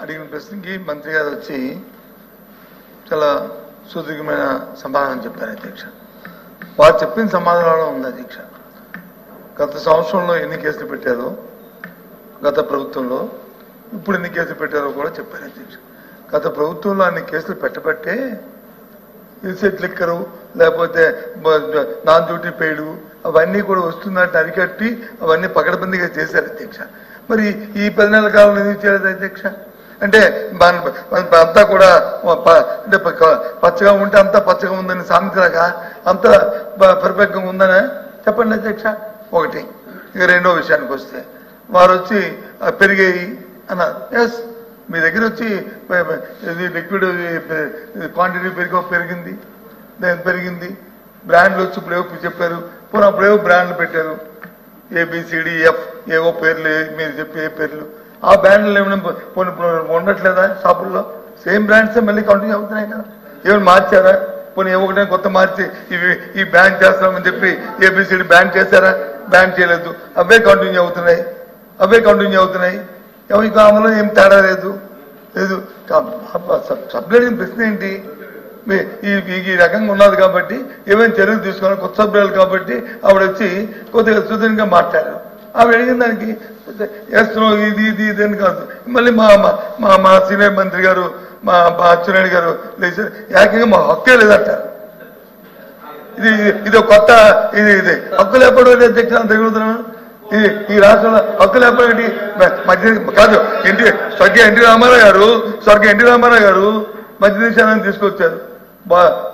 అడిగిన ప్రశ్నకి మంత్రి గారు వచ్చి చాలా సుదీర్ఘమైన సమాధానం చెప్పారు అధ్యక్ష. వారు చెప్పిన సమాధానంలో ఉంది అధ్యక్ష. గత సంవత్సరంలో ఎన్ని కేసులు పెట్టారో, గత ప్రభుత్వంలో ఇప్పుడు ఎన్ని కేసులు పెట్టారో కూడా చెప్పారు అధ్యక్ష. గత ప్రభుత్వంలో అన్ని కేసులు పెట్టబట్టే ఇన్సెట్ లిక్కరు లేకపోతే నాన్ డ్యూటీ పెయిడ్ అవన్నీ కూడా వస్తున్నట్టు అరికట్టి అవన్నీ పకడ్బందీగా చేశారు అధ్యక్ష. మరి ఈ 10 నెలల కాలంలో ఎందుకు చేయలేదు అధ్యక్ష? అంటే అంతా కూడా అంటే పచ్చగా ఉంటే అంతా పచ్చగా ఉందని సామెతలాగా అంత పర్ఫెక్ట్గా ఉందని చెప్పండి అధ్యక్ష. ఒకటి. ఇక రెండో విషయానికి వస్తే వారు వచ్చి పెరిగాయి అన్నారు. ఎస్, మీ దగ్గర వచ్చి లిక్విడ్ క్వాంటిటీ పెరిగింది. బ్రాండ్లు వచ్చి ఇప్పుడు చెప్పారు, పోనీ అప్పుడేవో బ్రాండ్లు పెట్టారు, ABCDF ఏవో పేర్లు మీరు చెప్పే పేర్లు. ఆ బ్రాండ్లు ఏమైనా ఉండట్లేదా షాపుల్లో? సేమ్ బ్రాండ్సే మళ్ళీ కంటిన్యూ అవుతున్నాయి కదా. ఏమైనా మార్చారా? పోనీ ఒకటే కొత్త మార్చి ఈ బ్యాన్ చేస్తామని చెప్పి ABCD బ్యాన్ చేశారా? బ్యాన్ చేయలేదు. అవే కంటిన్యూ అవుతున్నాయి. అందులో ఏం తేడా లేదు. సబ్సిడీ ప్రశ్న ఏంటి? ఈ రకంగా ఉన్నది కాబట్టి ఏమైనా చర్యలు తీసుకోవాలి. కొత్త సభ్యులు కాబట్టి ఆవిడ వచ్చి కొద్దిగా సుదీర్ఘంగా మాట్లాడారు. ఆవిడ అడిగిన దానికి ఇది అని కాదు. మళ్ళీ మా సీనియర్ మంత్రి గారు మా అచ్చెన్నాయుడు గారు లేచారు, ఏకంగా మా హక్కే లేదంటారు. ఇది కొత్త ఇది హక్కు లేకపోవడం అధ్యక్ష తిరుగుతున్నాను. ఈ రాష్ట్రంలో హక్కు లేకపోతే మధ్య కాదు. స్వర్గీయ ఎన్టీ రామారావు గారు మధ్య నిషేధాన్ని తీసుకొచ్చారు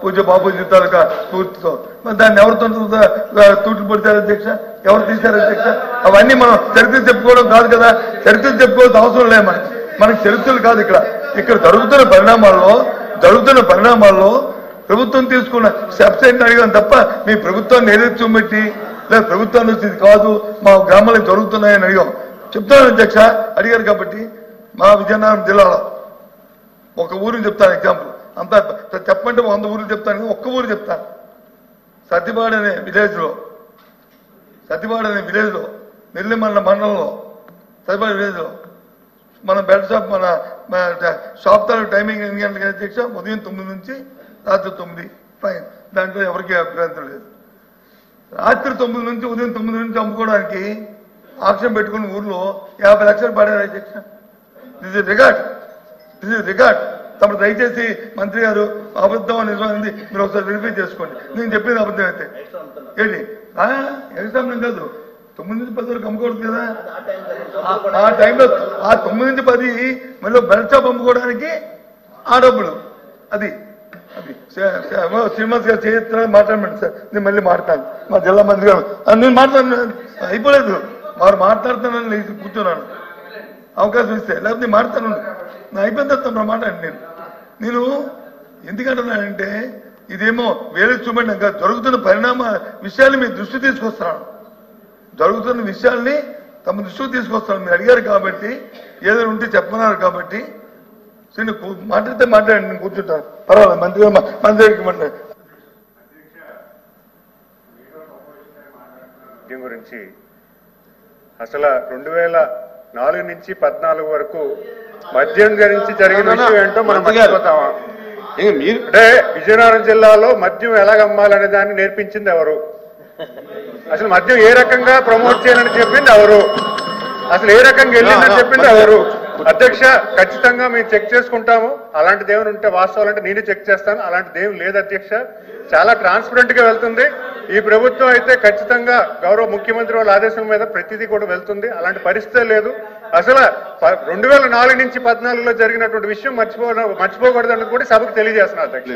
పూజ్య బాపూజీ తాలూకా స్ఫూర్తితో. మరి దాన్ని ఎవరితో తూట్లు పడతారు అధ్యక్ష? ఎవరు తీశారు అధ్యక్ష? అవన్నీ మనం చరిత్ర చెప్పుకోవడం కాదు కదా. చరిత్ర చెప్పుకోవాల్సిన అవసరం లేదు మనకి చరిత్రలు కాదు. ఇక్కడ జరుగుతున్న పరిణామాల్లో ప్రభుత్వం తీసుకున్న స్టెప్స్ ఏంటి అడిగాను తప్ప మీ ప్రభుత్వాన్ని ఏదైతే చూపెట్టి లేదా ప్రభుత్వాన్ని వచ్చి కాదు మా గ్రామాలకు జరుగుతున్నాయని అడిగాం. చెప్తాను అధ్యక్ష, అడిగారు కాబట్టి. మా విజయనగరం జిల్లాలో ఒక ఊరిని చెప్తాను ఎగ్జాంపుల్. అంతా చెప్పంటే 100 ఊర్లు చెప్తాను, ఒక్క ఊరు చెప్తాను. సతిబాడ్ అనే విలేజ్ లో నెల్లిమల్ల మండలంలో సతిబాడ్ విలేజ్ లో మన బెడ్ షాప్ మన షాప్ తాలూ టైమింగ్ ఎన్ని గంటలకి అధ్యక్ష? ఉదయం 9 నుంచి రాత్రి 9. ఫైన్, దాంట్లో ఎవరికి అభ్యంతరం లేదు. రాత్రి 9 నుంచి ఉదయం 9 నుంచి అమ్ముకోవడానికి ఆక్షన్ పెట్టుకున్న ఊర్లో 50 లక్షలు పడారు అధ్యక్ష. This is record. తమరు దయచేసి మంత్రి గారు అబద్ధం నిజమైంది మీరు ఒకసారి వెరిఫై చేసుకోండి. నేను చెప్పేది అబద్ధం అయితే ఏంటి? ఎగ్జామ్ కాదు, 9 నుంచి 10 వరకు అమ్ముకోవద్దు కదా. ఆ టైంలో 9 నుంచి 10 మళ్ళీ బెల్ట్ షాప్ అమ్ముకోవడానికి ఆ డబ్బులు అది శ్రీనివాస్ గారు చేస్తున్నా మాట్లాడమండి సార్. నేను మళ్ళీ మాట్లాడతాను. మా జిల్లా మంత్రి గారు నేను మాట్లాడను, అయిపోలేదు. వారు మాట్లాడుతానని కూర్చున్నాను. అవకాశం ఇస్తే, లేకపోతే నేను మాట్లాడతాను. నా అయిపోయిన తర్వాత మాట్లాడండి. నేను ఎందుకంటున్నానంటే ఇదేమో వేరే చూడండి, జరుగుతున్న పరిణామ విషయాన్ని మీ దృష్టి తీసుకొస్తున్నాను. జరుగుతున్న విషయాల్ని తమ దృష్టికి తీసుకొస్తాను. మీరు అడిగారు కాబట్టి, ఏదైనా ఉంటే చెప్పన్నారు కాబట్టి మాట్లాడితే మాట్లాడండి, నేను కూర్చుంటాను. పర్వాలేదు. మంత్రి గురించి అసలు 2004 నుంచి 14 వరకు మద్యం గురించి జరిగిన విషయం ఏంటో మనం మర్చిపోతామా? అంటే విజయనగరం జిల్లాలో మద్యం ఎలాగమ్మాలనే దాన్ని నేర్పించింది ఎవరు? అసలు మద్యం ఏ రకంగా ప్రమోట్ చేయాలని చెప్పింది ఎవరు? అసలు ఏ రకంగా వెళ్ళిందని చెప్పింది ఎవరు? అధ్యక్ష, ఖచ్చితంగా మేము చెక్ చేసుకుంటాము. అలాంటి దేవుని ఉంటే వాస్తవాలంటే నేనే చెక్ చేస్తాను. అలాంటి దేవుని లేదు అధ్యక్ష. చాలా ట్రాన్స్పరెంట్ గా వెళ్తుంది ఈ ప్రభుత్వం. అయితే ఖచ్చితంగా గౌరవ ముఖ్యమంత్రి వాళ్ళ ఆదేశం మీద ప్రతిదీ కూడా వెళ్తుంది. అలాంటి పరిస్థితే లేదు. అసలు 2004 నుంచి 14లో జరిగినటువంటి విషయం మర్చిపోకూడదని కూడా సభకు తెలియజేస్తున్నారు అధ్యక్ష.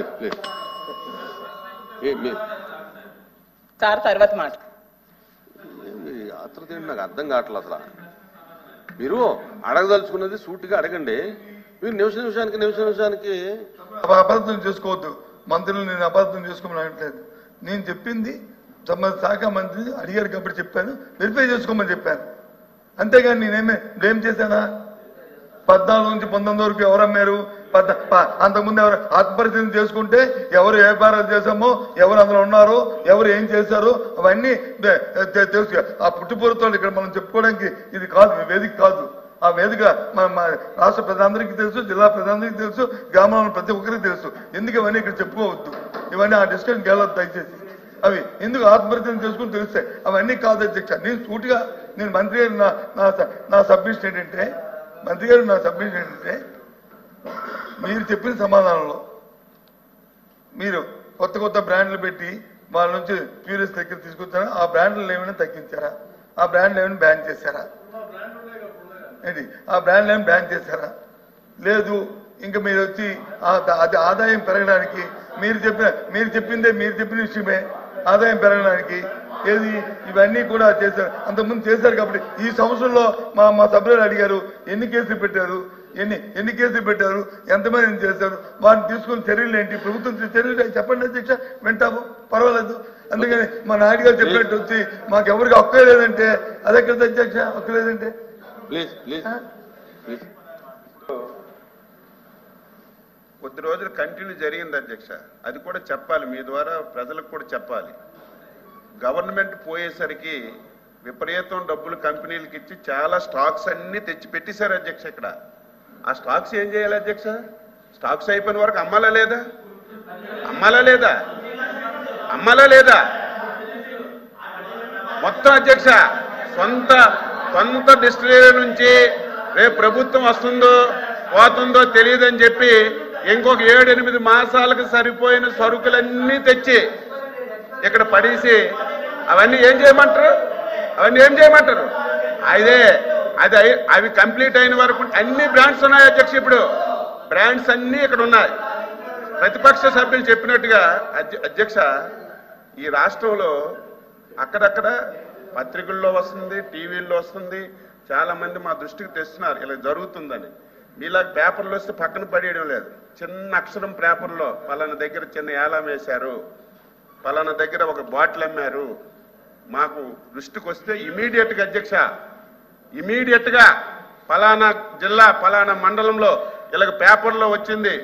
నాకు అర్థం కావట్లేదు. అసలు మీరు అడగదలుచుకున్నది సూటిగా అడగండి. మీరు నిమిషానికి అబద్ధం చేసుకోవద్దు. మంత్రులు నేను అబద్ధం చేసుకోమని అనట్లేదు. నేను చెప్పింది సంబంధిత శాఖ మంత్రి అడిగారు కాబట్టి చెప్పాను, వెరిఫై చేసుకోమని చెప్పాను. అంతేగాని నేనేమే బ్లేమ్ చేశానా? 14 నుంచి 19 వరకు ఎవరు అమ్మారు? అంతకుముందు ఎవరు ఆత్మపరిశీలన చేసుకుంటే ఎవరు ఏ వ్యాపారాలు చేశామో, ఎవరు అందులో ఉన్నారో, ఎవరు ఏం చేశారో అవన్నీ తెలుసు. ఆ పుట్టుపూర్వతాలు ఇక్కడ మనం చెప్పుకోవడానికి ఇది కాదు, వేదిక కాదు. ఆ వేదిక మా రాష్ట్ర ప్రజలందరికీ తెలుసు, జిల్లా ప్రజలందరికీ తెలుసు, గ్రామంలో ప్రతి ఒక్కరికి తెలుసు. ఎందుకు ఇవన్నీ ఇక్కడ చెప్పుకోవద్దు, ఇవన్నీ ఆ డిస్కషన్కి వెళ్ళొద్దు దయచేసి. అవి ఎందుకు ఆత్మహత్యం చేసుకుని తెలుస్తాయి, అవన్నీ కాదు అధ్యక్ష. నేను సూటిగా నేను మంత్రి గారు నా సబ్మిషన్ ఏంటంటే మీరు చెప్పిన సమాధానంలో మీరు కొత్త బ్రాండ్లు పెట్టి వాళ్ళ నుంచి ప్యూరిస్ దగ్గర తీసుకొచ్చారా? ఆ బ్రాండ్లు ఏమైనా తగ్గించారా? ఆ బ్రాండ్లు ఏమైనా బ్యాన్ చేశారా? ఏంటి ఆ బ్రాండ్లు ఏమైనా బ్యాన్ చేశారా? లేదు. ఇంకా మీరు వచ్చి అది ఆదాయం పెరగడానికి మీరు చెప్పిన విషయమే ఆదాయం పెరగడానికి ఏది ఇవన్నీ కూడా చేశారు, అంతకుముందు చేశారు. కాబట్టి ఈ సంవత్సరంలో మా సభ్యులు అడిగారు ఎన్ని కేసులు పెట్టారు, ఎన్ని కేసులు పెట్టారు, ఎంతమంది చేశారు, వారిని తీసుకున్న చర్యలు ఏంటి, ప్రభుత్వం చర్యలు చెప్పండి అధ్యక్ష, వింటాము, పర్వాలేదు. అందుకని మా నాయుడు గారు చెప్పినట్టు వచ్చి మాకెవరికి హక్కు లేదంటే అదే కదా అధ్యక్ష, హక్కు లేదంటే కొద్ది రోజులు కంటిన్యూ జరిగింది అధ్యక్ష. అది కూడా చెప్పాలి, మీ ద్వారా ప్రజలకు కూడా చెప్పాలి. గవర్నమెంట్ పోయేసరికి విపరీతం డబ్బులు కంపెనీలకు ఇచ్చి చాలా స్టాక్స్ అన్ని తెచ్చి పెట్టేశారు అధ్యక్ష. ఇక్కడ ఆ స్టాక్స్ ఏం చేయాలి అధ్యక్ష? స్టాక్స్ అయిపోయిన వరకు అమ్మాలా లేదా మొత్తం అధ్యక్ష. సొంత డిస్టిలరీ నుంచి రేపు ప్రభుత్వం వస్తుందో పోతుందో తెలియదని చెప్పి ఇంకొక 7-8 మాసాలకు సరిపోయిన సరుకులన్నీ తెచ్చి ఇక్కడ పడేసి అవన్నీ ఏం చేయమంటారు? అవి కంప్లీట్ అయిన వరకు అన్ని బ్రాండ్స్ ఉన్నాయి అధ్యక్ష. ఇప్పుడు బ్రాండ్స్ అన్ని ఇక్కడ ఉన్నాయి. ప్రతిపక్ష సభ్యులు చెప్పినట్టుగా అధ్యక్ష, ఈ రాష్ట్రంలో అక్కడక్కడ పత్రికల్లో వస్తుంది, టీవీల్లో వస్తుంది, చాలా మంది మా దృష్టికి తెస్తున్నారు ఇలా జరుగుతుందని. మీలా పేపర్లు వస్తే పక్కన పడేయడం లేదు. చిన్న అక్షరం పేపర్లో పలానా దగ్గర చిన్న ఏలం వేశారు, పలానా దగ్గర ఒక బాటిల్ అమ్మారు, మాకు దృష్టికి వస్తే ఇమీడియట్గా అధ్యక్ష, ఇమీడియట్గా పలానా జిల్లా పలానా మండలంలో ఇలాగ పేపర్లో వచ్చింది,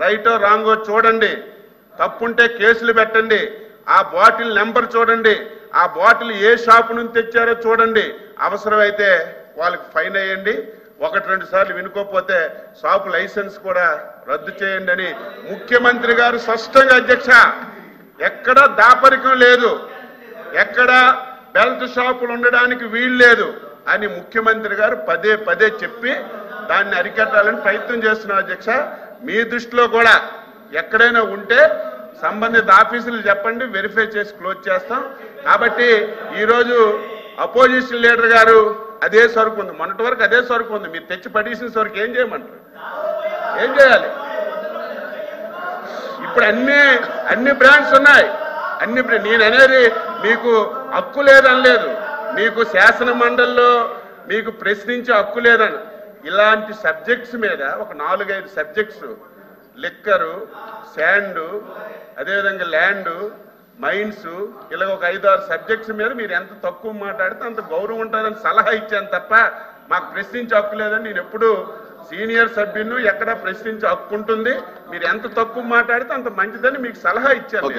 రైటో రాంగో చూడండి, తప్పుంటే కేసులు పెట్టండి, ఆ బాటిల్ నెంబర్ చూడండి, ఆ బాటిల్ ఏ షాపు నుంచి తెచ్చారో చూడండి, అవసరమైతే వాళ్ళకి ఫైన్ వేయండి, 1-2 సార్లు వినుకోకపోతే షాపు లైసెన్స్ కూడా రద్దు చేయండి అని ముఖ్యమంత్రి గారు స్పష్టంగా అధ్యక్ష, ఎక్కడ దాపరికం లేదు, ఎక్కడ బెల్ట్ షాపులు ఉండడానికి వీలు లేదు అని ముఖ్యమంత్రి గారు పదే చెప్పి దాన్ని అరికట్టాలని ప్రయత్నం చేస్తున్నారు అధ్యక్ష. మీ దృష్టిలో కూడా ఎక్కడైనా ఉంటే సంబంధిత ఆఫీసులు చెప్పండి, వెరిఫై చేసి క్లోజ్ చేస్తాం. కాబట్టి ఈరోజు అపోజిషన్ లీడర్ గారు అదే సరుకు ఉంది, మొన్నటి వరకు అదే సరుకు ఉంది, మీరు తెచ్చి పడేసిన సరుకు ఏం చేయమంటారు? ఏం చేయాలి? ఇప్పుడు అన్ని బ్రాండ్స్ ఉన్నాయి, నేను అనేది మీకు హక్కు లేదనలేదు, మీకు శాసన మండలిలో మీకు ప్రశ్నించే హక్కు లేదని. ఇలాంటి సబ్జెక్ట్స్ మీద ఒక 4-5 సబ్జెక్ట్స్, లిక్కరు, శాండు, అదేవిధంగా ల్యాండు, మైన్స్, ఇలా ఒక 5-6 సబ్జెక్ట్స్ మీద మీరు ఎంత తక్కువ మాట్లాడితే అంత గౌరవం ఉంటుందని సలహా ఇచ్చాను తప్ప మాకు ప్రశ్నించే హక్కు లేదని. నేను ఎప్పుడు సీనియర్ సభ్యులను ఎక్కడ ప్రశ్నించే హక్కు ఉంటుంది, మీరు ఎంత తక్కువ మాట్లాడితే అంత మంచిదని మీకు సలహా ఇచ్చాను.